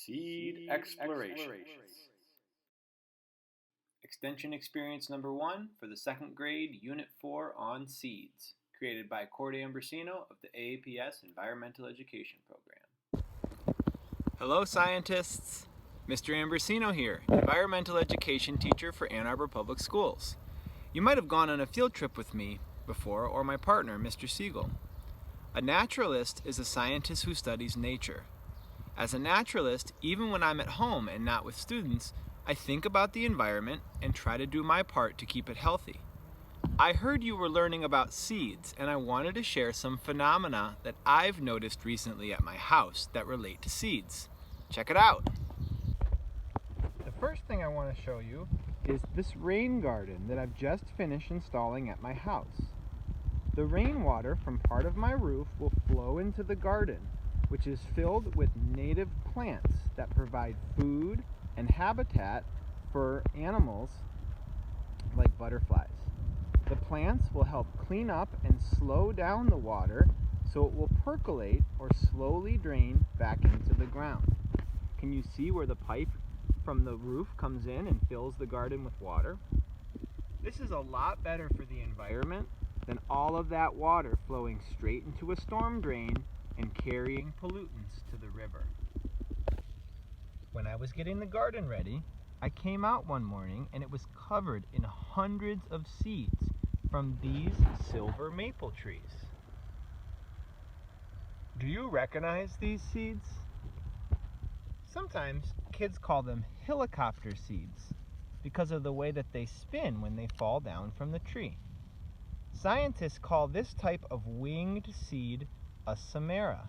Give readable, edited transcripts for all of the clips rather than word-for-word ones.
Seed Exploration. Extension Experience number 1 for the 2nd grade, Unit 4 on Seeds, created by Cordy Ambrosino of the AAPS Environmental Education Program. Hello scientists! Mr. Ambrosino here, Environmental Education Teacher for Ann Arbor Public Schools. You might have gone on a field trip with me before, or my partner, Mr. Siegel. A naturalist is a scientist who studies nature. As a naturalist, even when I'm at home and not with students, I think about the environment and try to do my part to keep it healthy. I heard you were learning about seeds, and I wanted to share some phenomena that I've noticed recently at my house that relate to seeds. Check it out. The first thing I want to show you is this rain garden that I've just finished installing at my house. The rainwater from part of my roof will flow into the garden, which is filled with native plants that provide food and habitat for animals like butterflies. The plants will help clean up and slow down the water so it will percolate or slowly drain back into the ground. Can you see where the pipe from the roof comes in and fills the garden with water? This is a lot better for the environment than all of that water flowing straight into a storm drain and carrying pollutants to the river. When I was getting the garden ready, I came out one morning and it was covered in hundreds of seeds from these silver maple trees. Do you recognize these seeds? Sometimes kids call them helicopter seeds because of the way that they spin when they fall down from the tree. Scientists call this type of winged seed a samara.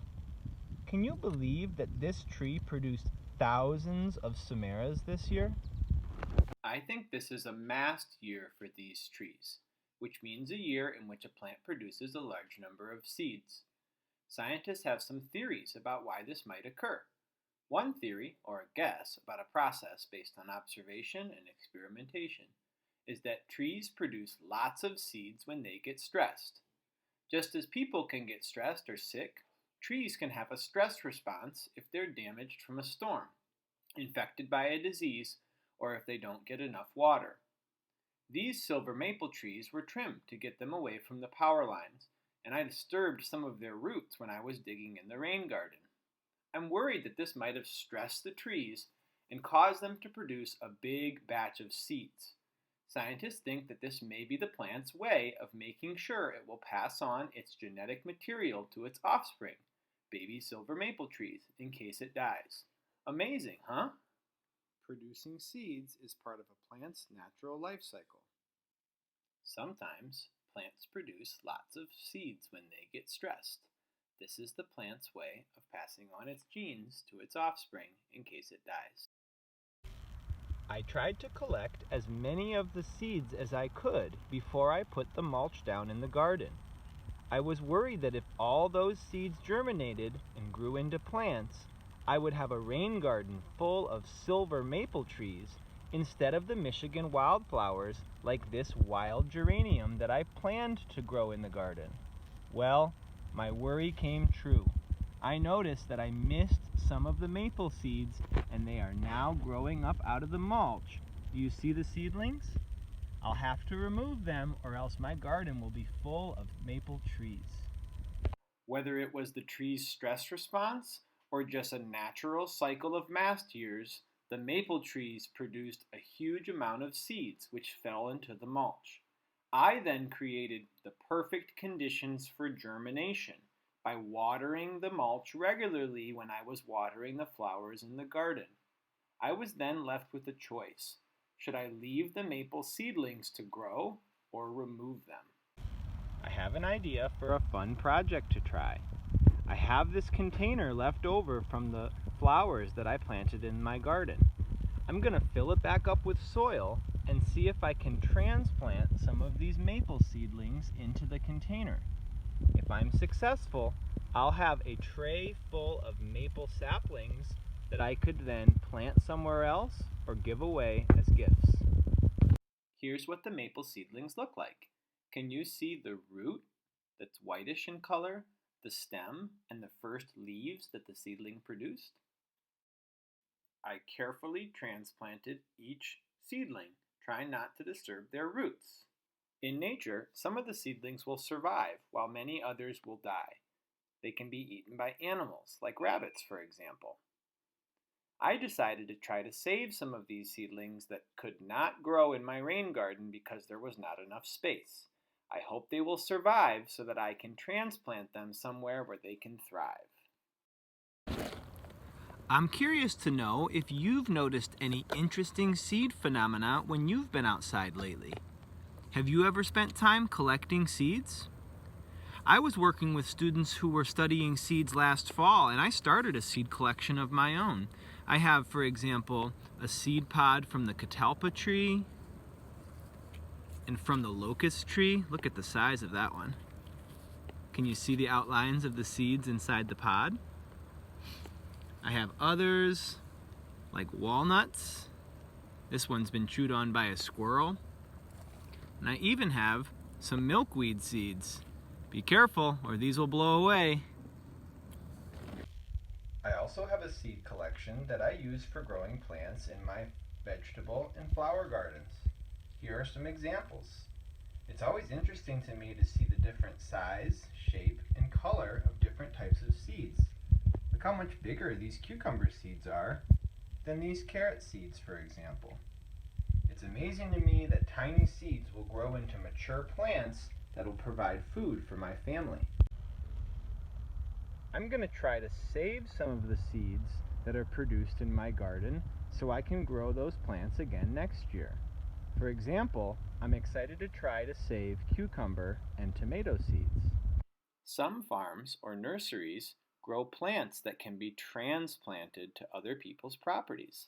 Can you believe that this tree produced thousands of samaras this year? I think this is a mast year for these trees, which means a year in which a plant produces a large number of seeds. Scientists have some theories about why this might occur. One theory, or a guess, about a process based on observation and experimentation is that trees produce lots of seeds when they get stressed. Just as people can get stressed or sick, trees can have a stress response if they're damaged from a storm, infected by a disease, or if they don't get enough water. These silver maple trees were trimmed to get them away from the power lines, and I disturbed some of their roots when I was digging in the rain garden. I'm worried that this might have stressed the trees and caused them to produce a big batch of seeds. Scientists think that this may be the plant's way of making sure it will pass on its genetic material to its offspring, baby silver maple trees, in case it dies. Amazing, huh? Producing seeds is part of a plant's natural life cycle. Sometimes plants produce lots of seeds when they get stressed. This is the plant's way of passing on its genes to its offspring in case it dies. I tried to collect as many of the seeds as I could before I put the mulch down in the garden. I was worried that if all those seeds germinated and grew into plants, I would have a rain garden full of silver maple trees instead of the Michigan wildflowers like this wild geranium that I planned to grow in the garden. Well, my worry came true. I noticed that I missed some of the maple seeds and they are now growing up out of the mulch. Do you see the seedlings? I'll have to remove them or else my garden will be full of maple trees. Whether it was the tree's stress response or just a natural cycle of mast years, the maple trees produced a huge amount of seeds which fell into the mulch. I then created the perfect conditions for germination by watering the mulch regularly when I was watering the flowers in the garden. I was then left with a choice. Should I leave the maple seedlings to grow or remove them? I have an idea for a fun project to try. I have this container left over from the flowers that I planted in my garden. I'm going to fill it back up with soil and see if I can transplant some of these maple seedlings into the container. If I'm successful, I'll have a tray full of maple saplings that I could then plant somewhere else or give away as gifts. Here's what the maple seedlings look like. Can you see the root that's whitish in color, the stem, and the first leaves that the seedling produced? I carefully transplanted each seedling, trying not to disturb their roots. In nature, some of the seedlings will survive, while many others will die. They can be eaten by animals, like rabbits, for example. I decided to try to save some of these seedlings that could not grow in my rain garden because there was not enough space. I hope they will survive so that I can transplant them somewhere where they can thrive. I'm curious to know if you've noticed any interesting seed phenomena when you've been outside lately. Have you ever spent time collecting seeds? I was working with students who were studying seeds last fall, and I started a seed collection of my own. I have, for example, a seed pod from the catalpa tree and from the locust tree. Look at the size of that one. Can you see the outlines of the seeds inside the pod? I have others, like walnuts. This one's been chewed on by a squirrel. And I even have some milkweed seeds. Be careful, or these will blow away. I also have a seed collection that I use for growing plants in my vegetable and flower gardens. Here are some examples. It's always interesting to me to see the different size, shape, and color of different types of seeds. Look how much bigger these cucumber seeds are than these carrot seeds, for example. It's amazing to me that tiny seeds will grow into mature plants that will provide food for my family. I'm going to try to save some of the seeds that are produced in my garden so I can grow those plants again next year. For example, I'm excited to try to save cucumber and tomato seeds. Some farms or nurseries grow plants that can be transplanted to other people's properties.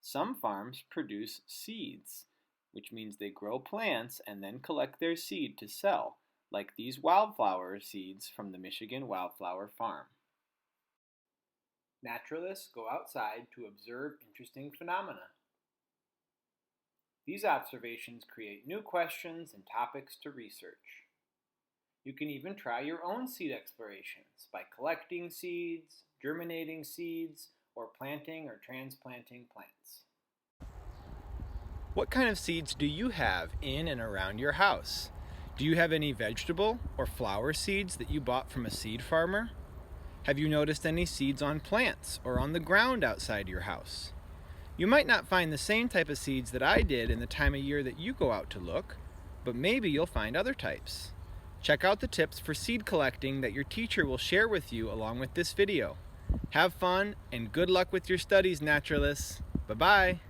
Some farms produce seeds, which means they grow plants and then collect their seed to sell, like these wildflower seeds from the Michigan Wildflower Farm. Naturalists go outside to observe interesting phenomena. These observations create new questions and topics to research. You can even try your own seed explorations by collecting seeds, germinating seeds, or planting or transplanting plants. What kind of seeds do you have in and around your house? Do you have any vegetable or flower seeds that you bought from a seed farmer? Have you noticed any seeds on plants or on the ground outside your house? You might not find the same type of seeds that I did in the time of year that you go out to look, but maybe you'll find other types. Check out the tips for seed collecting that your teacher will share with you along with this video. Have fun and good luck with your studies, naturalists. Bye-bye.